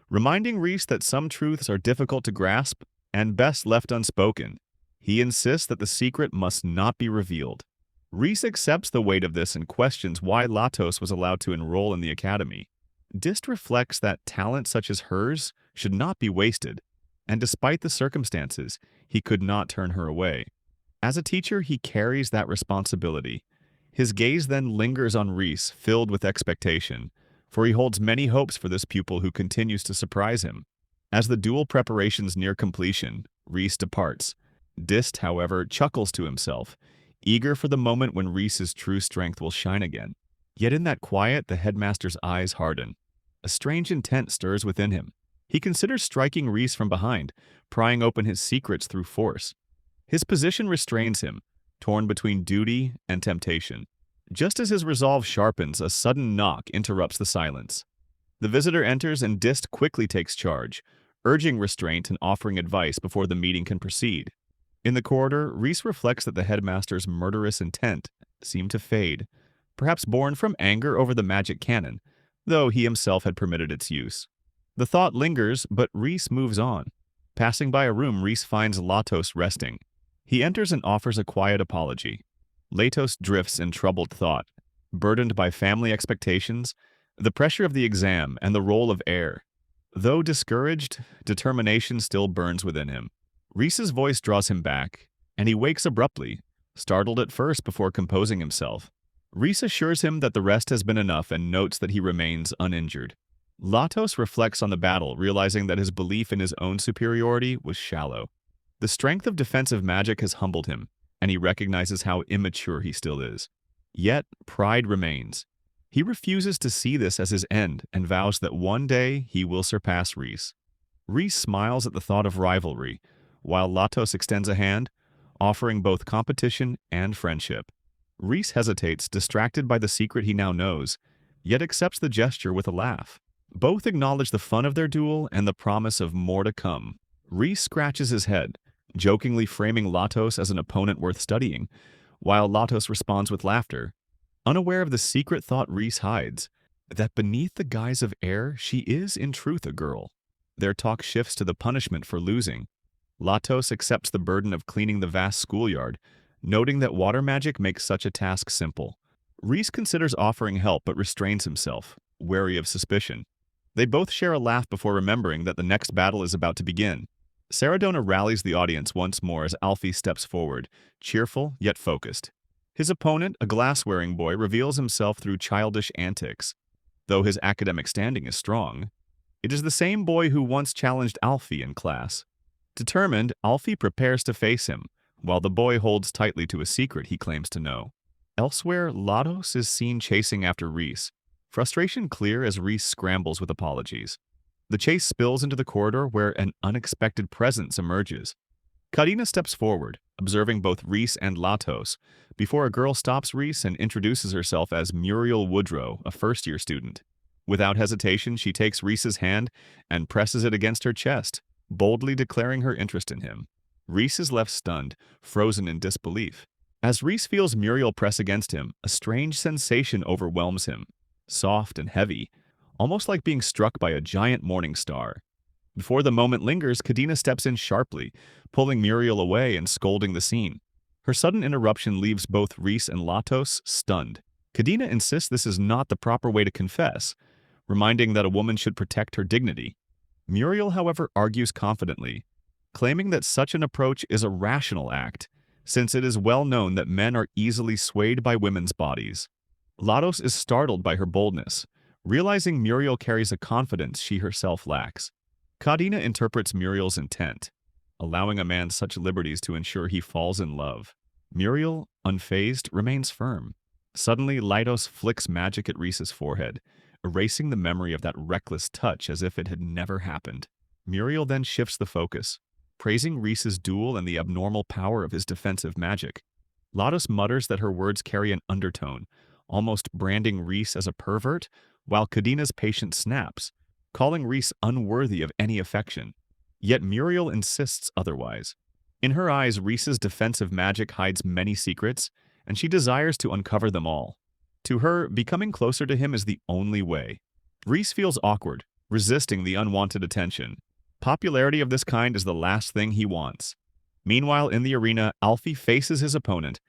reminding Reese that some truths are difficult to grasp and best left unspoken. He insists that the secret must not be revealed. Reese accepts the weight of this and questions why Latos was allowed to enroll in the academy. Dist reflects that talent such as hers should not be wasted, and despite the circumstances, he could not turn her away. As a teacher, he carries that responsibility. His gaze then lingers on Reese, filled with expectation, for he holds many hopes for this pupil who continues to surprise him. As the duel preparations near completion, Reese departs. Dist, however, chuckles to himself, eager for the moment when Reese's true strength will shine again. Yet in that quiet, the headmaster's eyes harden. A strange intent stirs within him. He considers striking Reese from behind, prying open his secrets through force. His position restrains him, torn between duty and temptation. Just as his resolve sharpens, a sudden knock interrupts the silence. The visitor enters and Dist quickly takes charge, urging restraint and offering advice before the meeting can proceed. In the corridor, Reese reflects that the headmaster's murderous intent seemed to fade, perhaps born from anger over the magic cannon, though he himself had permitted its use. The thought lingers, but Reese moves on. Passing by a room, Reese finds Latos resting. He enters and offers a quiet apology. Latos drifts in troubled thought, burdened by family expectations, the pressure of the exam, and the role of heir. Though discouraged, determination still burns within him. Reese's voice draws him back, and he wakes abruptly, startled at first before composing himself. Reese assures him that the rest has been enough and notes that he remains uninjured. Latos reflects on the battle, realizing that his belief in his own superiority was shallow. The strength of defensive magic has humbled him, and he recognizes how immature he still is. Yet, pride remains. He refuses to see this as his end and vows that one day he will surpass Reese. Reese smiles at the thought of rivalry, while Latos extends a hand, offering both competition and friendship. Reese hesitates, distracted by the secret he now knows, yet accepts the gesture with a laugh. Both acknowledge the fun of their duel and the promise of more to come. Reese scratches his head, jokingly framing Latos as an opponent worth studying, while Latos responds with laughter, unaware of the secret thought Reese hides, that beneath the guise of air, she is in truth a girl. Their talk shifts to the punishment for losing. Latos accepts the burden of cleaning the vast schoolyard, noting that water magic makes such a task simple. Reese considers offering help but restrains himself, wary of suspicion. They both share a laugh before remembering that the next battle is about to begin. Saradona rallies the audience once more as Alfie steps forward, cheerful yet focused. His opponent, a glass-wearing boy, reveals himself through childish antics. Though his academic standing is strong, it is the same boy who once challenged Alfie in class. Determined, Alfie prepares to face him, while the boy holds tightly to a secret he claims to know. Elsewhere, Latos is seen chasing after Reese, frustration clear as Reese scrambles with apologies. The chase spills into the corridor where an unexpected presence emerges. Kadena steps forward, observing both Reese and Latos, before a girl stops Reese and introduces herself as Muriel Woodrow, a first-year student. Without hesitation, she takes Reese's hand and presses it against her chest, boldly declaring her interest in him. Reese is left stunned, frozen in disbelief. As Reese feels Muriel press against him, a strange sensation overwhelms him, soft and heavy, almost like being struck by a giant morning star. Before the moment lingers, Kadena steps in sharply, pulling Muriel away and scolding the scene. Her sudden interruption leaves both Reese and Latos stunned. Kadena insists this is not the proper way to confess, reminding that a woman should protect her dignity. Muriel, however, argues confidently, claiming that such an approach is a rational act, since it is well known that men are easily swayed by women's bodies. Latos is startled by her boldness, realizing Muriel carries a confidence she herself lacks. Kadena interprets Muriel's intent, allowing a man such liberties to ensure he falls in love. Muriel, unfazed, remains firm. Suddenly, Latos flicks magic at Reese's forehead, erasing the memory of that reckless touch as if it had never happened. Muriel then shifts the focus, praising Reese's duel and the abnormal power of his defensive magic. Latos mutters that her words carry an undertone, almost branding Reese as a pervert, while Kadina's patience snaps, calling Reese unworthy of any affection. Yet Muriel insists otherwise. In her eyes, Reese's defensive magic hides many secrets, and she desires to uncover them all. To her, becoming closer to him is the only way. Reese feels awkward, resisting the unwanted attention. Popularity of this kind is the last thing he wants. Meanwhile, in the arena, Alfie faces his opponent.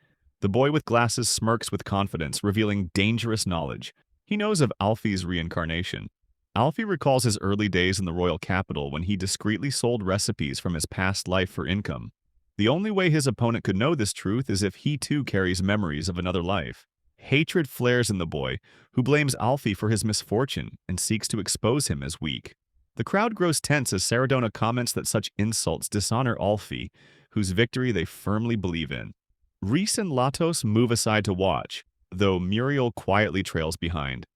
The boy with glasses smirks with confidence, revealing dangerous knowledge. He knows of Alfie's reincarnation. Alfie recalls his early days in the royal capital when he discreetly sold recipes from his past life for income. The only way his opponent could know this truth is if he too carries memories of another life. Hatred flares in the boy, who blames Alfie for his misfortune and seeks to expose him as weak. The crowd grows tense as Saradona comments that such insults dishonor Alfie, whose victory they firmly believe in. Reese and Latos move aside to watch, though Muriel quietly trails behind.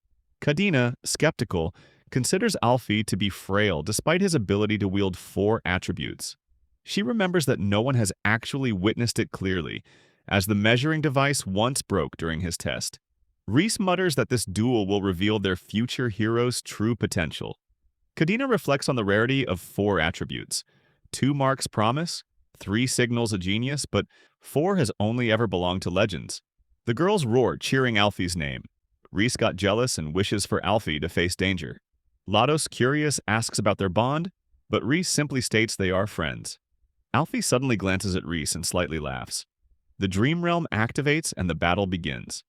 Kadina, skeptical, considers Alfie to be frail despite his ability to wield 4 attributes. She remembers that no one has actually witnessed it clearly, as the measuring device once broke during his test. Reese mutters that this duel will reveal their future hero's true potential. Kadina reflects on the rarity of 4 attributes. 2 marks promise, 3 signals a genius, but 4 has only ever belonged to legends. The girls roar, cheering Alfie's name. Reese got jealous and wishes for Alfie to face danger. Latos, curious, asks about their bond, but Reese simply states they are friends. Alfie suddenly glances at Reese and slightly laughs. The Dream Realm activates and the battle begins.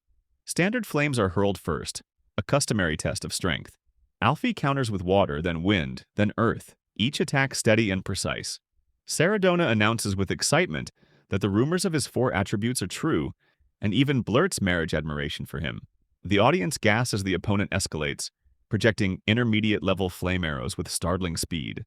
Standard flames are hurled first, a customary test of strength. Alfie counters with water, then wind, then earth, each attack steady and precise. Saradona announces with excitement that the rumors of his 4 attributes are true, and even blurts marriage admiration for him. The audience gasps as the opponent escalates, projecting intermediate-level flame arrows with startling speed.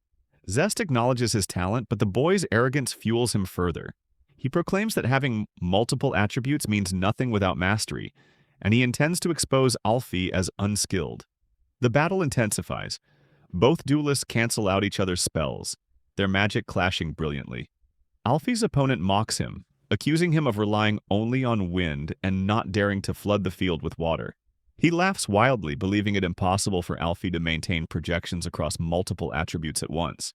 Zest acknowledges his talent, but the boy's arrogance fuels him further. He proclaims that having multiple attributes means nothing without mastery, and he intends to expose Alfie as unskilled. The battle intensifies. Both duelists cancel out each other's spells, their magic clashing brilliantly. Alfie's opponent mocks him, accusing him of relying only on wind and not daring to flood the field with water. He laughs wildly, believing it impossible for Alfie to maintain projections across multiple attributes at once.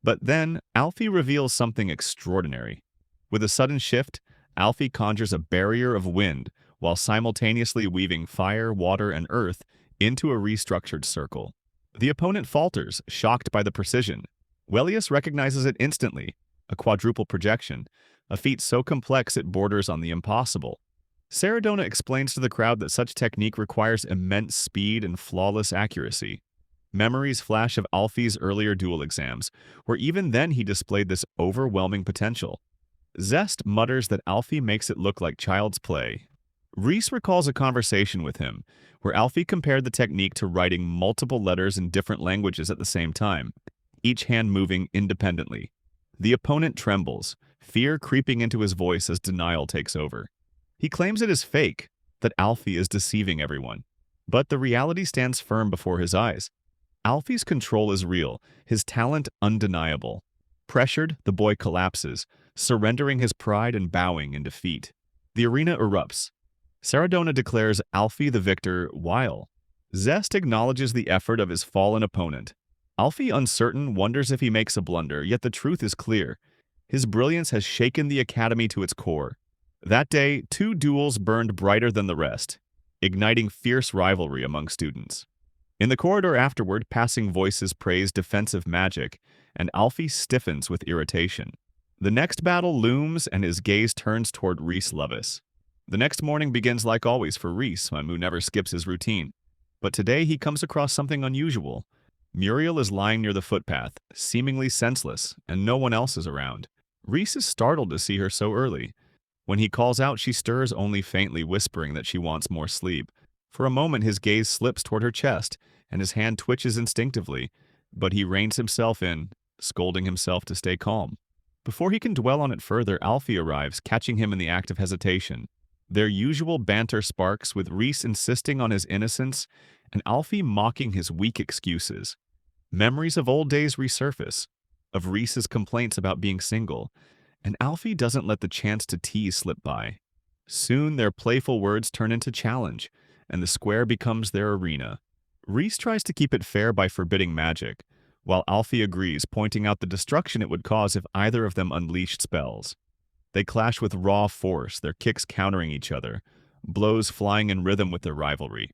But then, Alfie reveals something extraordinary. With a sudden shift, Alfie conjures a barrier of wind while simultaneously weaving fire, water, and earth into a restructured circle. The opponent falters, shocked by the precision. Wellius recognizes it instantly, a quadruple projection, a feat so complex it borders on the impossible. Saradona explains to the crowd that such technique requires immense speed and flawless accuracy. Memories flash of Alfie's earlier duel exams, where even then he displayed this overwhelming potential. Zest mutters that Alfie makes it look like child's play. Reese recalls a conversation with him, where Alfie compared the technique to writing multiple letters in different languages at the same time, each hand moving independently. The opponent trembles, fear creeping into his voice as denial takes over. He claims it is fake, that Alfie is deceiving everyone. But the reality stands firm before his eyes. Alfie's control is real, his talent undeniable. Pressured, the boy collapses, surrendering his pride and bowing in defeat. The arena erupts. Saradona declares Alfie the victor while Zest acknowledges the effort of his fallen opponent. Alfie, uncertain, wonders if he makes a blunder, yet the truth is clear. His brilliance has shaken the academy to its core. That day, 2 duels burned brighter than the rest, igniting fierce rivalry among students. In the corridor afterward, passing voices praise defensive magic, and Alfie stiffens with irritation. The next battle looms, and his gaze turns toward Reese Lovis. The next morning begins like always for Reese, who never skips his routine. But today he comes across something unusual. Muriel is lying near the footpath, seemingly senseless, and no one else is around. Reese is startled to see her so early. When he calls out, she stirs only faintly, whispering that she wants more sleep. For a moment, his gaze slips toward her chest, and his hand twitches instinctively, but he reins himself in, scolding himself to stay calm. Before he can dwell on it further, Alfie arrives, catching him in the act of hesitation. Their usual banter sparks, with Reese insisting on his innocence and Alfie mocking his weak excuses. Memories of old days resurface, of Reese's complaints about being single, and Alfie doesn't let the chance to tease slip by. Soon their playful words turn into challenge, and the square becomes their arena. Reese tries to keep it fair by forbidding magic, while Alfie agrees, pointing out the destruction it would cause if either of them unleashed spells. They clash with raw force, their kicks countering each other, blows flying in rhythm with their rivalry.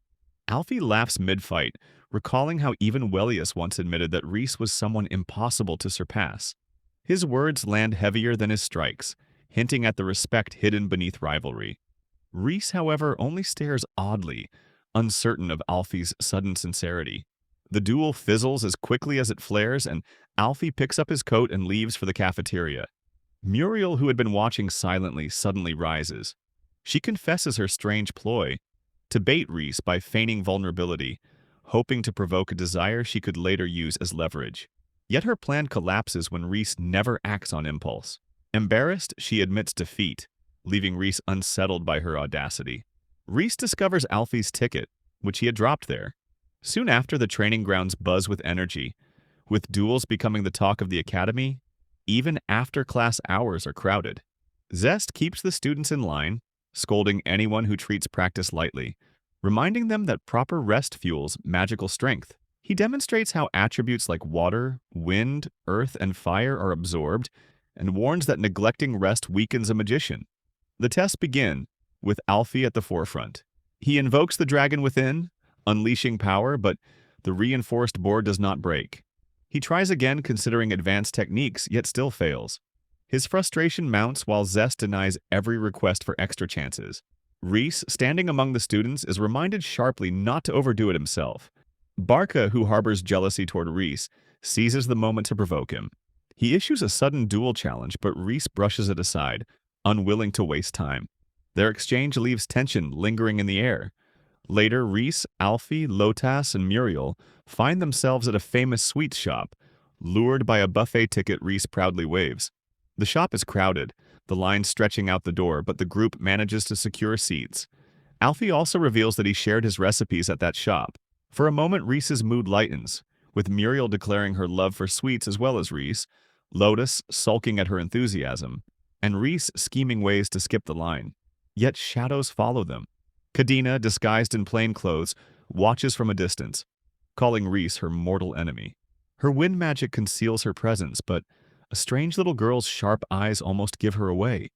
Alfie laughs mid-fight, recalling how even Wellius once admitted that Reese was someone impossible to surpass. His words land heavier than his strikes, hinting at the respect hidden beneath rivalry. Reese, however, only stares oddly, uncertain of Alfie's sudden sincerity. The duel fizzles as quickly as it flares, and Alfie picks up his coat and leaves for the cafeteria. Muriel, who had been watching silently, suddenly rises. She confesses her strange ploy, to bait Reese by feigning vulnerability, hoping to provoke a desire she could later use as leverage. Yet her plan collapses when Reese never acts on impulse. Embarrassed, she admits defeat, leaving Reese unsettled by her audacity. Reese discovers Alfie's ticket, which he had dropped there. Soon after, the training grounds buzz with energy, with duels becoming the talk of the academy. Even after-class hours are crowded. Zest keeps the students in line, scolding anyone who treats practice lightly, reminding them that proper rest fuels magical strength. He demonstrates how attributes like water, wind, earth, and fire are absorbed, and warns that neglecting rest weakens a magician. The tests begin, with Alfie at the forefront. He invokes the dragon within, unleashing power, but the reinforced board does not break. He tries again considering advanced techniques, yet still fails. His frustration mounts while Zest denies every request for extra chances. Reese, standing among the students, is reminded sharply not to overdo it himself. Barca, who harbors jealousy toward Reese, seizes the moment to provoke him. He issues a sudden duel challenge, but Reese brushes it aside, unwilling to waste time. Their exchange leaves tension lingering in the air. Later, Reese, Alfie, Latos, and Muriel find themselves at a famous sweets shop. Lured by a buffet ticket Reese proudly waves. The shop is crowded, the line stretching out the door, but the group manages to secure seats. Alfie also reveals that he shared his recipes at that shop. For a moment, Reese's mood lightens, with Muriel declaring her love for sweets as well as Reese, Lotus sulking at her enthusiasm, and Reese scheming ways to skip the line. Yet shadows follow them. Kadena, disguised in plain clothes, watches from a distance, calling Reese her mortal enemy. Her wind magic conceals her presence, but a strange little girl's sharp eyes almost give her away.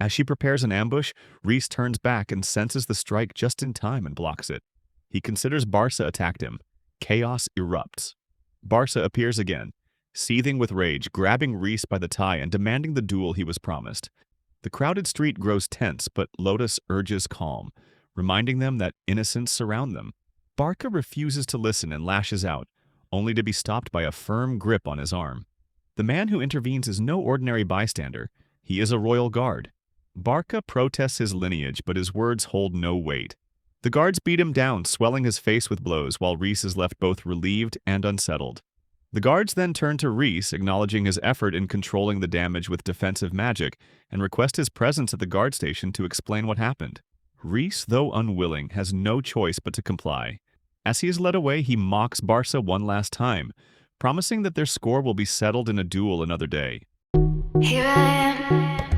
As she prepares an ambush, Reese turns back and senses the strike just in time and blocks it. He considers Barca attacked him. Chaos erupts. Barca appears again, seething with rage, grabbing Reese by the tie and demanding the duel he was promised. The crowded street grows tense, but Lotus urges calm, reminding them that innocents surround them. Barca refuses to listen and lashes out, only to be stopped by a firm grip on his arm. The man who intervenes is no ordinary bystander. He is a royal guard. Barca protests his lineage, but his words hold no weight. The guards beat him down, swelling his face with blows, while Reese is left both relieved and unsettled. The guards then turn to Reese, acknowledging his effort in controlling the damage with defensive magic, and request his presence at the guard station to explain what happened. Reese, though unwilling, has no choice but to comply. As he is led away, he mocks Barca one last time, promising that their score will be settled in a duel another day. Here I am,